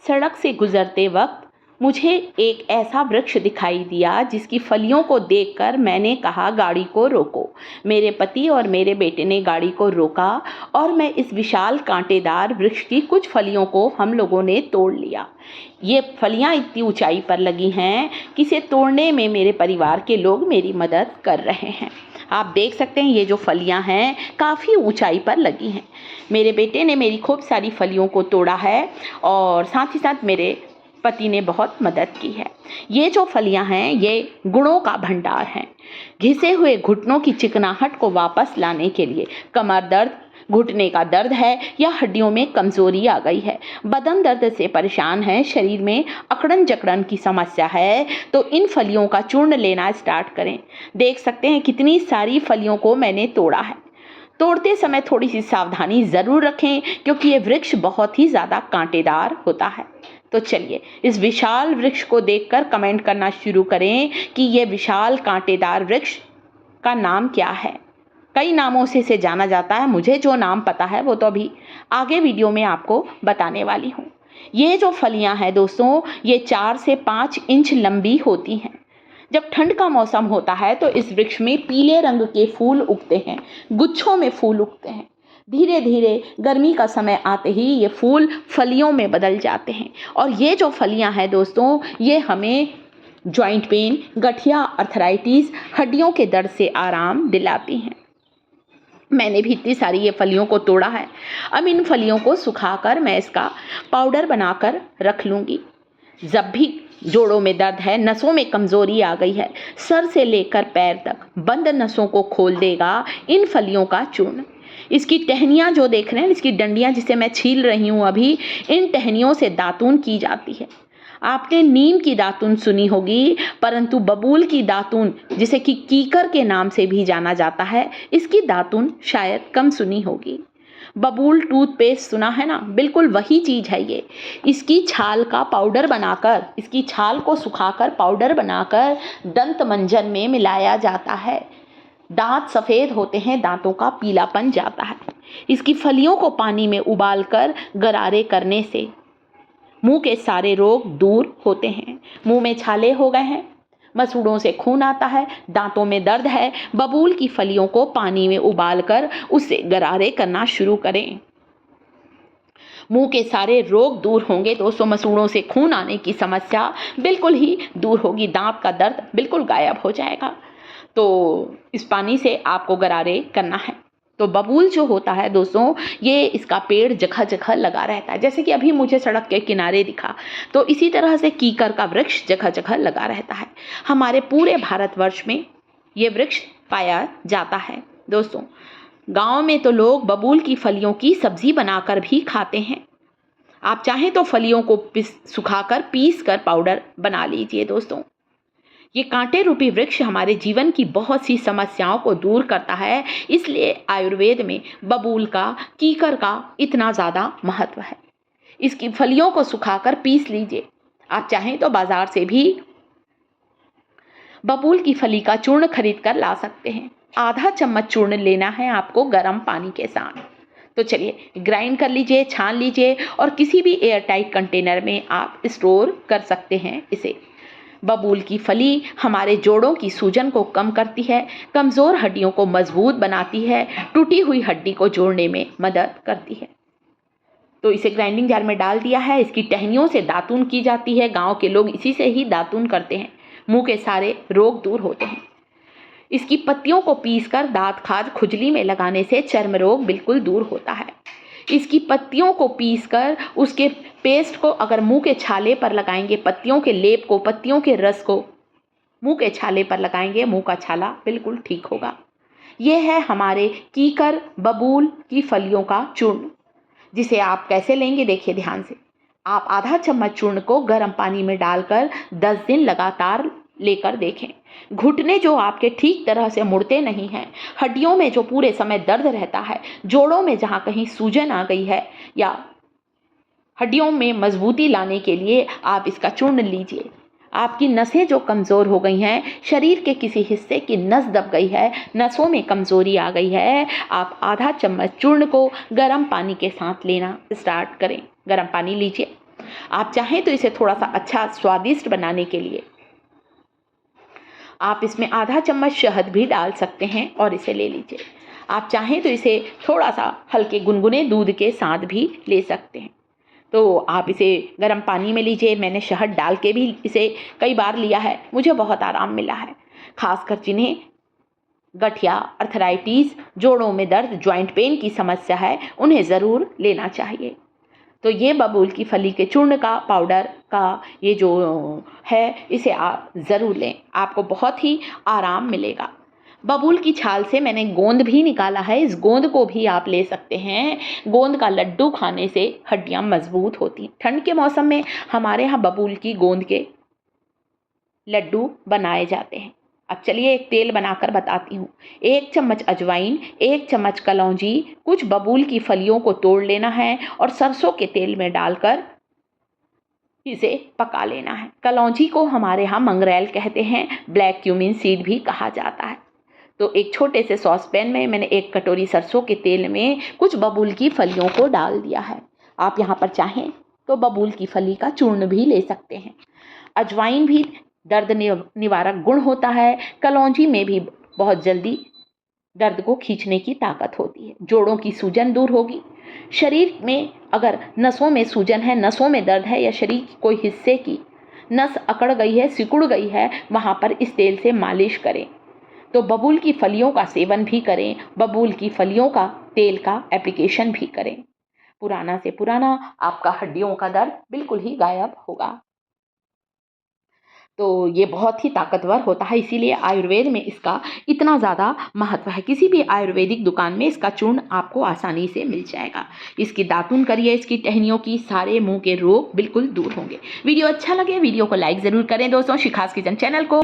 सड़क से गुजरते वक्त मुझे एक ऐसा वृक्ष दिखाई दिया जिसकी फलियों को देखकर मैंने कहा, गाड़ी को रोको। मेरे पति और मेरे बेटे ने गाड़ी को रोका और मैं इस विशाल कांटेदार वृक्ष की कुछ फलियों को हम लोगों ने तोड़ लिया। ये फलियां इतनी ऊंचाई पर लगी हैं कि इसे तोड़ने में मेरे परिवार के लोग मेरी मदद कर रहे हैं। आप देख सकते हैं ये जो फलियां हैं काफ़ी ऊंचाई पर लगी हैं। मेरे बेटे ने मेरी खूब सारी फलियों को तोड़ा है और साथ ही साथ मेरे पति ने बहुत मदद की है। ये जो फलियां हैं ये गुणों का भंडार हैं। घिसे हुए घुटनों की चिकनाहट को वापस लाने के लिए, कमर दर्द, घुटने का दर्द है या हड्डियों में कमजोरी आ गई है, बदन दर्द से परेशान है, शरीर में अकड़न जकड़न की समस्या है, तो इन फलियों का चूर्ण लेना स्टार्ट करें। देख सकते हैं कितनी सारी फलियों को मैंने तोड़ा है। तोड़ते समय थोड़ी सी सावधानी ज़रूर रखें क्योंकि ये वृक्ष बहुत ही ज़्यादा कांटेदार होता है। तो चलिए इस विशाल वृक्ष को देखकर कमेंट करना शुरू करें कि ये विशाल कांटेदार वृक्ष का नाम क्या है। कई नामों से इसे जाना जाता है। मुझे जो नाम पता है वो तो अभी आगे वीडियो में आपको बताने वाली हूँ। ये जो फलियां हैं दोस्तों, ये 4 से 5 इंच लंबी होती हैं। जब ठंड का मौसम होता है तो इस वृक्ष में पीले रंग के फूल उगते हैं, गुच्छों में फूल उगते हैं। धीरे धीरे गर्मी का समय आते ही ये फूल फलियों में बदल जाते हैं और ये जो फलियां हैं दोस्तों, ये हमें जॉइंट पेन, गठिया, अर्थराइटिस, हड्डियों के दर्द से आराम दिलाती हैं। मैंने भी इतनी सारी ये फलियों को तोड़ा है। अब इन फलियों को सुखाकर मैं इसका पाउडर बनाकर रख लूँगी। जब भी जोड़ों में दर्द है, नसों में कमज़ोरी आ गई है, सर से लेकर पैर तक बंद नसों को खोल देगा इन फलियों का चूर्ण। इसकी टहनियाँ जो देख रहे हैं, इसकी डंडियाँ जिसे मैं छील रही हूँ अभी, इन टहनियों से दातून की जाती है। आपने नीम की दातून सुनी होगी, परंतु बबूल की दातून, जिसे कि कीकर के नाम से भी जाना जाता है, इसकी दातून शायद कम सुनी होगी। बबूल टूथपेस्ट सुना है ना, बिल्कुल वही चीज़ है ये। इसकी छाल का पाउडर बनाकर, इसकी छाल को सुखाकर पाउडर बनाकर दंत मंजन में मिलाया जाता है। दांत सफ़ेद होते हैं, दांतों का पीलापन जाता है। इसकी फलियों को पानी में उबालकर गरारे करने से मुंह के सारे रोग दूर होते हैं। मुंह में छाले हो गए हैं, मसूड़ों से खून आता है, दांतों में दर्द है, बबूल की फलियों को पानी में उबालकर उससे गरारे करना शुरू करें। मुंह के सारे रोग दूर होंगे दोस्तों। मसूड़ों से खून आने की समस्या बिल्कुल ही दूर होगी, दांत का दर्द बिल्कुल गायब हो जाएगा। तो इस पानी से आपको गरारे करना है। तो बबूल जो होता है दोस्तों, ये इसका पेड़ जगह जगह लगा रहता है। जैसे कि अभी मुझे सड़क के किनारे दिखा, तो इसी तरह से कीकर का वृक्ष जगह जगह लगा रहता है। हमारे पूरे भारतवर्ष में ये वृक्ष पाया जाता है दोस्तों। गांव में तो लोग बबूल की फलियों की सब्जी बनाकर भी खाते हैं। आप चाहें तो फलियों को सुखाकर पीस कर पाउडर बना लीजिए दोस्तों। ये कांटे रूपी वृक्ष हमारे जीवन की बहुत सी समस्याओं को दूर करता है, इसलिए आयुर्वेद में बबूल का, कीकर का इतना ज़्यादा महत्व है। इसकी फलियों को सुखाकर पीस लीजिए। आप चाहें तो बाजार से भी बबूल की फली का चूर्ण खरीद कर ला सकते हैं। आधा चम्मच चूर्ण लेना है आपको गर्म पानी के साथ। तो चलिए ग्राइंड कर लीजिए, छान लीजिए और किसी भी एयर टाइट कंटेनर में आप स्टोर कर सकते हैं इसे। बबूल की फली हमारे जोड़ों की सूजन को कम करती है, कमज़ोर हड्डियों को मजबूत बनाती है, टूटी हुई हड्डी को जोड़ने में मदद करती है। तो इसे ग्राइंडिंग जार में डाल दिया है। इसकी टहनियों से दातून की जाती है। गांव के लोग इसी से ही दातून करते हैं। मुंह के सारे रोग दूर होते हैं। इसकी पत्तियों को पीसकर दांत खाज खुजली में लगाने से चर्म रोग बिल्कुल दूर होता है। इसकी पत्तियों को पीसकर उसके पेस्ट को अगर मुंह के छाले पर लगाएंगे, पत्तियों के लेप को, पत्तियों के रस को मुंह के छाले पर लगाएंगे, मुंह का छाला बिल्कुल ठीक होगा। यह है हमारे कीकर बबूल की फलियों का चूर्ण, जिसे आप कैसे लेंगे देखिए ध्यान से। आप आधा चम्मच चूर्ण को गर्म पानी में डालकर 10 दिन लगातार लेकर देखें। घुटने जो आपके ठीक तरह से मुड़ते नहीं हैं, हड्डियों में जो पूरे समय दर्द रहता है, जोड़ों में जहाँ कहीं सूजन आ गई है, या हड्डियों में मजबूती लाने के लिए आप इसका चूर्ण लीजिए। आपकी नसें जो कमज़ोर हो गई हैं, शरीर के किसी हिस्से की नस दब गई है, नसों में कमज़ोरी आ गई है, आप आधा चम्मच चूर्ण को गर्म पानी के साथ लेना स्टार्ट करें। गर्म पानी लीजिए। आप चाहें तो इसे थोड़ा सा अच्छा स्वादिष्ट बनाने के लिए आप इसमें आधा चम्मच शहद भी डाल सकते हैं और इसे ले लीजिए। आप चाहें तो इसे थोड़ा सा हल्के गुनगुने दूध के साथ भी ले सकते हैं। तो आप इसे गर्म पानी में लीजिए। मैंने शहद डाल के भी इसे कई बार लिया है, मुझे बहुत आराम मिला है। खासकर जिन्हें गठिया, अर्थराइटिस, जोड़ों में दर्द, जॉइंट पेन की समस्या है, उन्हें ज़रूर लेना चाहिए। तो ये बबूल की फली के चूर्ण का पाउडर का ये जो है, इसे आप ज़रूर लें, आपको बहुत ही आराम मिलेगा। बबूल की छाल से मैंने गोंद भी निकाला है, इस गोंद को भी आप ले सकते हैं। गोंद का लड्डू खाने से हड्डियां मजबूत होती हैं। ठंड के मौसम में हमारे यहाँ बबूल की गोंद के लड्डू बनाए जाते हैं। अब चलिए एक तेल बनाकर बताती हूँ। 1 चम्मच अजवाइन, 1 चम्मच कलौंजी, कुछ बबूल की फलियों को तोड़ लेना है और सरसों के तेल में डालकर इसे पका लेना है। कलौंजी को हमारे यहाँ मंगरेल कहते हैं, ब्लैक क्यूमिन सीड भी कहा जाता है। तो एक छोटे से सॉसपैन में मैंने 1 कटोरी सरसों के तेल में कुछ बबूल की फलियों को डाल दिया है। आप यहाँ पर चाहें तो बबूल की फली का चूर्ण भी ले सकते हैं। अजवाइन भी दर्द निवारक गुण होता है। कलौंजी में भी बहुत जल्दी दर्द को खींचने की ताकत होती है। जोड़ों की सूजन दूर होगी। शरीर में अगर नसों में सूजन है, नसों में दर्द है या शरीर की कोई हिस्से की नस अकड़ गई है, सिकुड़ गई है, वहाँ पर इस तेल से मालिश करें। तो बबूल की फलियों का सेवन भी करें, बबूल की फलियों का तेल का एप्लीकेशन भी करें। पुराना से पुराना आपका हड्डियों का दर्द बिल्कुल ही गायब होगा। तो ये बहुत ही ताकतवर होता है, इसीलिए आयुर्वेद में इसका इतना ज़्यादा महत्व है। किसी भी आयुर्वेदिक दुकान में इसका चूर्ण आपको आसानी से मिल जाएगा। इसकी दातुन करिए, इसकी टहनियों की, सारे मुंह के रोग बिल्कुल दूर होंगे। वीडियो अच्छा लगे वीडियो को लाइक ज़रूर करें दोस्तों। शिखास किचन चैनल को